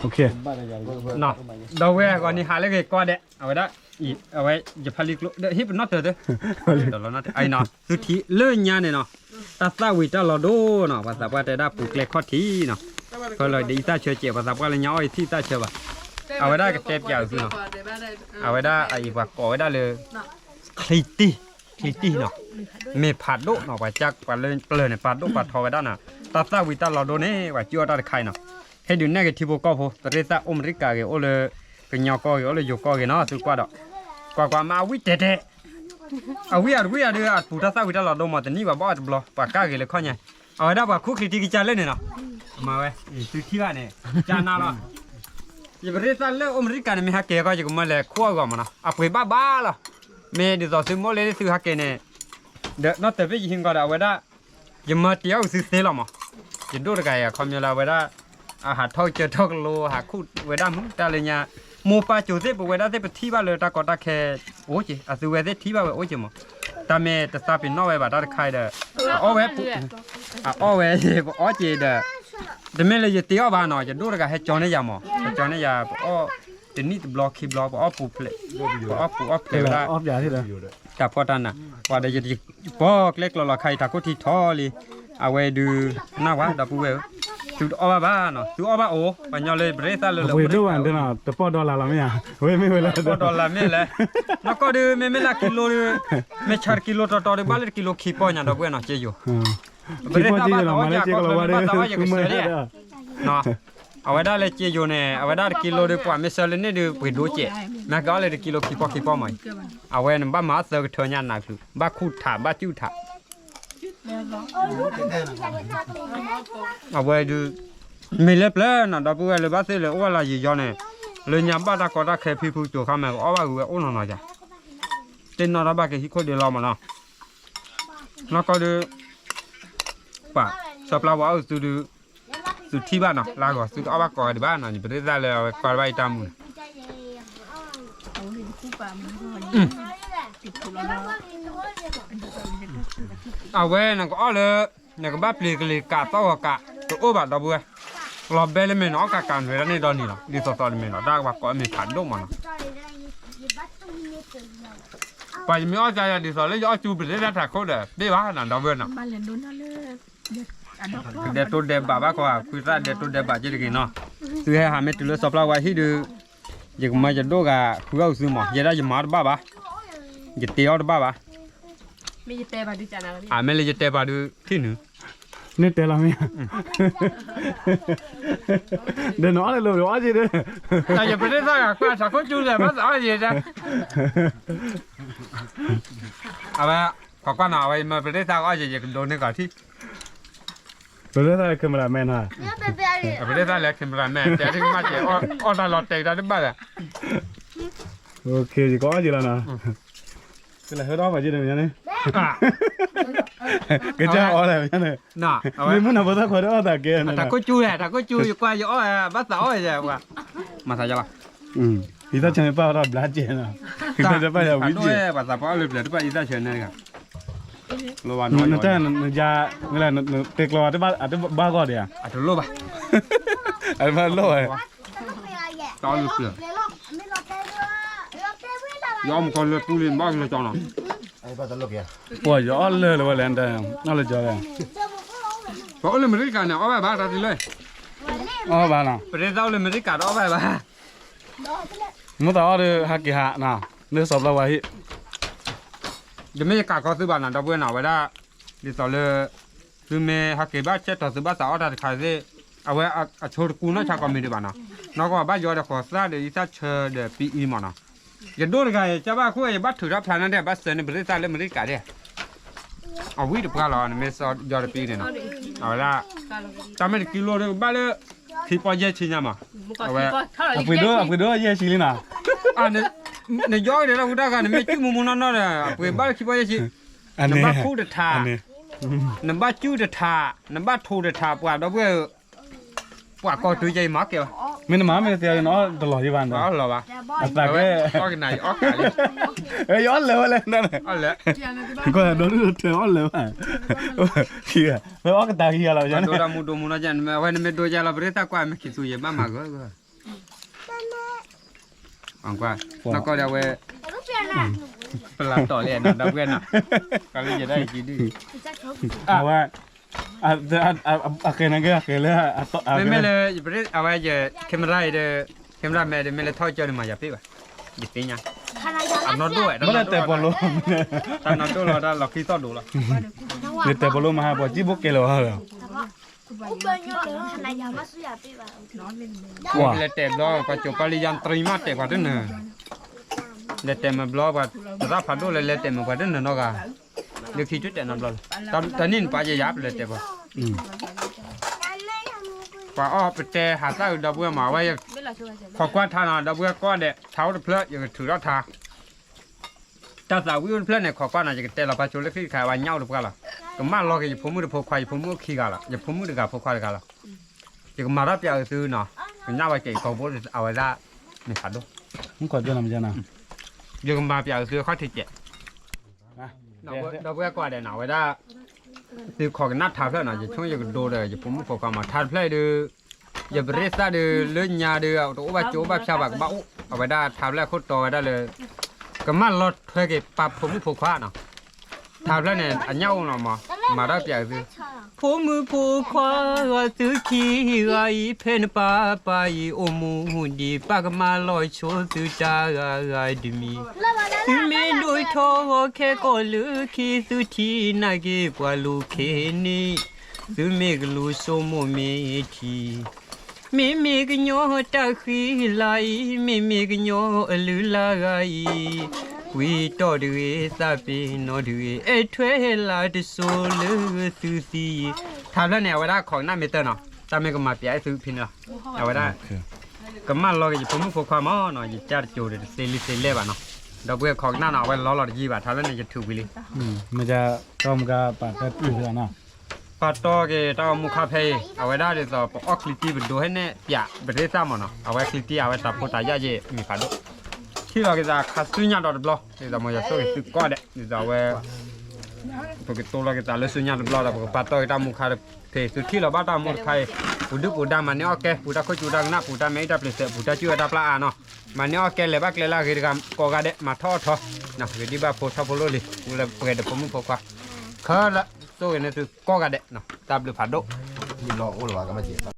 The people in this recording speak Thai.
โอเคเนาะดาวเวก่อนนี่หาเลยก็เด้เอาไว้ได้อีเอาไว้จะผลิตเด้อฮิปนอตเด้อเดี๋ยวเราเนาะไอ้เนาะสุดที่เลื่อนยาเนี่ยเนาะตาซาวิตาเราดูเนาะภาษาว่าแต่ได้ปลูกเล็กข้อที่เนาะก็เลยดีตาเชื่อเจ็บภาษาว่าเลยย้อยที่ตาเชื่อว่าเอาไว้ได้กับเจ็บยาวสิเนาะเอาไว้ได้ไอ้ว่าก่อไว้ได้เลยคลิตี้เนาะเมผัดโดเนาะว่าจักว่าเลยเปลือยเนี่ยผัดโดผัดทอไว้ได้น่ะตาซาวิตาเราดูนี่ว่าจิ้วได้ใครเนาะให้ดูแน่กับที่พวกก็พอแต่เรื่องอเมริกาเกี่ยวเลยเป็นยอก็เกี่ยวเลยยก็เกี่ยวเนาะสุดกว่าดอกกว่ามาวิเตะเอาวิอาเดือดปูตาซาวิตาเราดูมาแต่นี่ว่าบ้าจะบล็อกปากกาเกี่ยวเลยข้อเนี่ยเอาไว้ได้ว่าคุกคลิติกิจเล่นเนี่ยเนาะมาเว้ยสุดที่ว่าเนี่ยจานาละอย่าไปเรื่องเลยอเมริกาเนี่ยมีฮักเกย์ก็จะกุมาเลยขั้วก่อนมาเนาะเอาไปบ้าละเมย์ดิสอซื้อโมเลยซื้อฮักเกย์เนี่ยเด็กนัดแต่ไปยิงก็ได้เอาไว้ได้อย่ามาเที่ยวซื้อเสียละมั้งจะดูอะไรอ่ะคอมยูลาไว้ได้อาหารทอดเจอทอดโลหาคู่ไว้ได้มึงแต่เลยเนี่ยมูปลาจูเซ่ไว้ได้ไปที่บ้านเลยตากอดตาแค่โอ้ยอาซื้อไว้ได้ที่บ้านโอ้ยมั้งแต่เมย์จะสาเป็นนอกไว้บ้านได้ใครเด้อเอาไว้เอาไว้โอ้ยเด้อแต่เมย์เลยจะเที่ยวบ้านหน่อยจะดูอะไรให้จอนี่ยามั้งจอนี่ยาอ๋อจะนี่บล็อกคีบล็อกอ๋อปูเพลอ๋อปูอ๋อเพลได้ ออฟยาที่เลย กับพอตันน่ะว่าได้จะปอกเล็กเราใครตากุที่ทอลีเอาไว้ดูน่าวะดับปูเวลจุดอบ้าเนาะจุดอบ้าโอ้ปัญญาเลยเบรซ่าเลยเลย คุยด้วยวันเดียวนะแต่ปอดอลลาร์ละไม่ยังเว้ยไม่เว้ยละ ปอดอลลาร์ไม่เลยแล้วก็ดูไม่ละกิโลไม่ชาร์กิโลต่อเดือนบ้านเลยกิโลขี้ปอยน่ะดับเว้ยเนาะเจี๋ยเบรซ่าบ้านเราอยากก็เลยบ้านเราอยากเสียเลยเนาะเอาไว้ได้เลยเจี๋ยเนี่ยเอาไว้ได้กิโลเดียวกว่าไม่เสียเลยเนี่ยดูไปดูเจี๋ยแม่ก็เลยกิโลขี้ปอไหมเอาไว้นั่นบ้านมาเสือเทียนยันหนักคือบ้านคู่ถาบ้านจิ้วถาเอาไว้ดูไม่เล็บเลยนะดับเบิ้ลเลยบ้าเสียเลยว่าอะไรยี่ย้อนเนี่ยเลยยามบ้าตากอดตาแค่พี่ผู้จู่ข้ามาก็เอาไว้กูโอ้นอนจ้ะเต้นนอนบ้าแค่ฮิโคเดียวเรามาเนาะแล้วก็ดูป่ะชอบเราว่าสุดที่บ้านเนาะลาก่อนสุดเอาไว้ก่อนที่บ้านเนาะอย่าไปได้เลยเอาไว้ก่อนไว้ตามมือเอาไว้นั่นก็เอาเลยนั่นก็บ้าปลีกเลยกาต้อกะตัวโอ้บาดดับเบิ้ลเราเบลเมนออกการเวลาในตอนนี้เนาะดีต่อเมนอได้ว่าก็มีขันดงมันไปมีอ้อใจดีต่อเลยอ้อจูไปได้ถ้าเขาเด้อได้ว่านั่นดับเบิ้ลเนาะเด็ดตัวเด็ดบ้าบ้าก็คุยซะเด็ดตัวเด็ดบ้าจะได้กินเนาะซื้อให้หาเม็ดตัวเลยสับเราไว้ที่ดูยังมาจะดูกะคุยเอาซื้อหมอจะได้จะมาบ้าจะเตี้ยบ้าไม่จะเตะบาดูจานะเลยไม่เลยจะเตะบาดูที่หนึ่งนี่เตะเราไม่เดินน้อยเลยลูกว่าจีเด้อแต่อย่าไปได้สักข้าสักคนจูเลยมาสักอะไรจ้ะเอาไว้ขอก้อนเอาไว้มาไปได้สักอะไรจะโดนในก่อนที่ไปได้สักคือมาแม่น่ะไปได้สักแล้วคือมาแม่แต่ที่มาเจ้อ้อตลอดเตะได้ด้วยบ้างโอเคจีก็จีแล้วนะก็เลยเฮ้ยร้องมาจีเด้อเนี่ยก็จะเอาอะไรเนี่ยน่ะเอาไว้มึงน่ะบ่ต้องขอร้องแต่แกน่ะถ้าก็จูเลยถ้าก็จูอยู่กว่าอยู่อ้อบ้าสาวอ้อใช่ป่ะมาใส่ยังไงอีตาเชิญป้าเราบลาเจนะคือจะไปเอาวิจิภาษาป้าเลยเปลี่ยนไปอีตาเชิญนี่ครับโลวันน้อยนั่นจ้ะยาเวลาเตกรอที่บ้านอาจจะบ้าก็เดียวอาจจะโลป่ะอาจจะโลยตอนเปลี่ยนยอมคนเลยปูลินบ้างเลยจอนะไอ้ป้าตลกยังโอ้ยย้อนเลยว่าแลนด์นั่นเลยจ้ะเพราะเลยไม่ได้การเนี่ยเอาไปบ้านตัดเลยอ๋อบ้านน่ะประเดี๋ยวเลยไม่ได้การเอาไปบ้านมื่อตอนฮักกี้ฮะน่ะเนื้อสอบเราไว้เดี๋ยวไม่จะการก็ซื้อบ้านน่ะดับเบิ้ลน่ะไว้ได้ดิสอเลยคือเมย์ฮักกี้บ้านเช็ดต่อซื้อบ้านสาวได้ขายได้เอาไว้โชว์กูน่าชักก็มีดีบ้านน่ะนอกจากบ้านยอดขอซาเดี๋ยวอีซ่าเชอเดี๋ยวปีอีมันน่ะอย่าดูเลยกันจะบ้าคุยบ้านถือรับทานนั่นเดี๋ยวบ้านเสนบริษัทเลยไม่ได้การเดี๋ยวเอาวิ่งดูกันหรอเนี่ยไม่สอดยอดปีเนี่ยนะเอาละจำไม่ได้กิโลเลยบ้านเลยขี้ปอยเยอะชิ้นยังมั้งเอาไว้เอาไปด้วยเยอะชิ้นเลยนะเนี่ยย้อยเดี๋ยวเราพูดกันเนี่ยไม่จิ้มมุมนั่นน่ะเอาไปบ้านขี้ปอยเยอะชิ้นน้ำบ้าคู่เดือดท่าน้ำบ้าจิ้วเดือดท่าน้ำบ้าทูเดือดท่าปวดเราเพื่อปวดคอตัวใหญ่มากเกี่ยว Mình mà mình tiêu nó đòi gì bạn อ๋อ đó. เหรอวะ Ta cái ออกไหนออกไหน ê gió lửa lên đây này. อ๋อเหรอ Coi là nó đưa theo gió lửa à. Kìa, nó có cái ta kia là ดู cho ดา nó. มูดูมูนะจันไว้ในเมดูจาลาเบรตากว่าไม่คิดสุยมามาก็อังกว่าแล้วก็เดี๋ยวเว้ปลาต่อเลยนะดับเว้นนะก็เลยจะได้กินดิ Àว่าcái này cái là to ไม่เลยเบรเอาไว้จะเคมราเดเคมราแม่เดไม่เลยทอดเจอมาอย่าพี่ว่ะดิติเนี่ยอันนอด้วย Nó là tè bò lô. ตอนนั้นดูเราได้เราคิดต่อดูละ Để tè bò lô mà bỏ chỉ bốc cái lò hả? Wow. เลยเต็มล้อปัจจุบันยันตรีมาเต็มกว่าด้วยเนอะเลยเต็มมาบล้อว่ารับผ่านด้วยเลยเต็มกว่าด้วยเนอะนอกอ่ะเดี๋ยวคิดจุดเต็มนั่นล้อตอนนี้ป้าจะยับเลยเต็มป่ะป้าอ้อไปเตะหาเต้าดับเบิ้ลมาไว้ขอกว่าทานดับเบิ้ลก้อนเด็ดเท้าเพลิดอย่างถือรัฐาถ้าสาววิ่งเพลิดเนี่ยขอกว่าน่าจะเตะเราปัจจุบันขี้ขายวันเงาหรือเปล่าก็มาลอกอย่าผมมือพกควายผมมือขี้กันละอย่าผมมือกับพกควายกันละจะมารับยาซื้อเนาะหน้าไปเก็บเขาบอกเอาไว้ได้ไม่ขาดด้วย Không có cho làm gì nào. ยังมาเปียซื้อข้าวที่เจ็ดเราเพื่อกว่าเดี๋ยวหนาวไว้ได้ซื้อของนัดทาเพลหน่อยจะช่วยจะดูเลยจะผมพกมาทานเพลดูอย่าไปเรียกซะดูเลื่อนยาดูเอาตัวบ้าโจ้บ้าชาวบ้านบ้าเอาไว้ได้ทานแล้วโคตรโตไว้ได้เลยก็มันลดเพื่อเก็บปรับผมพกควาเนาะทานแล้วเนี่ยอันเงาเนาะมาได้เปียซื้อผมพกควาซื้อขี้ไอ้เพนป้าไปโอมูดีปากมาลอยโชว์ซื้อจ้าไอ้ดิมีซื้อเมนูโชว์แค่ก็ลือขี้ซื้อที่นาเก็บว่าลูกแค่นี้ซื้อเมกลูโซโมเมทีเมกโยตาขี้ไหลเมกโยลือลายวิตอดูซาปีนอดูเอทเวลาดิโซลือซื้อซีทำแล้วเนี่ยว่าได้ของหน้าเมเตอร์เนาะตามเมก็มาเปียซื้อพินเนาะเอาไว้ได้ก็มาลอยผมพกความอ๋อเนาะจะจัดจูดเซลิบ้าเนาะดอกเบี้ยของหน้าเนาะไว้ล้อหลอดยี่บาททำแล้วเนี่ยจะถูกไปเลย Mìnhจะต้มกับปลาก็ตื่นแล้วนะ ปาโตเกตเอามุขเพยเอาไว้ได้เดี๋ยวปอกคลิปที่ไปดูให้เนี่ยเปียไปเรื่อยซ้ำเนาะเอาไว้คลิปที่เอาไว้ตัดโพตายาเยมีขาดุที่เราจะคัดซื้อยาดอกบล็อกเดี๋ยวมันจะซื้อซื้อก้อนเดี๋ยวเอาไว้ปกติตัวเราจะเลือกซื้อยาดอกบล็อกแล้วปกติปาโตเกตเอามุขเพยสุดที่เราบ้าตามมุขเพยปูดูปูดามันเนี่ยโอเคปูดาคุยจูดังนะปูดาไม่ได้เปลี่ยนปูดาจู่ได้ปลาเนาะมันเนี่ยโอเคเลยบ้าเกล้าคือการก่อการเดมาทอดนะเดี๋ยวบ้าโพทาโพโลเลยปูเลยเปิดเดี๋ยวผมพกว่าเคยละโซ่เนี่ยคือก่อการเดเนาะตามหรือผัดโด Nhìn lọ ôi là cái mà chị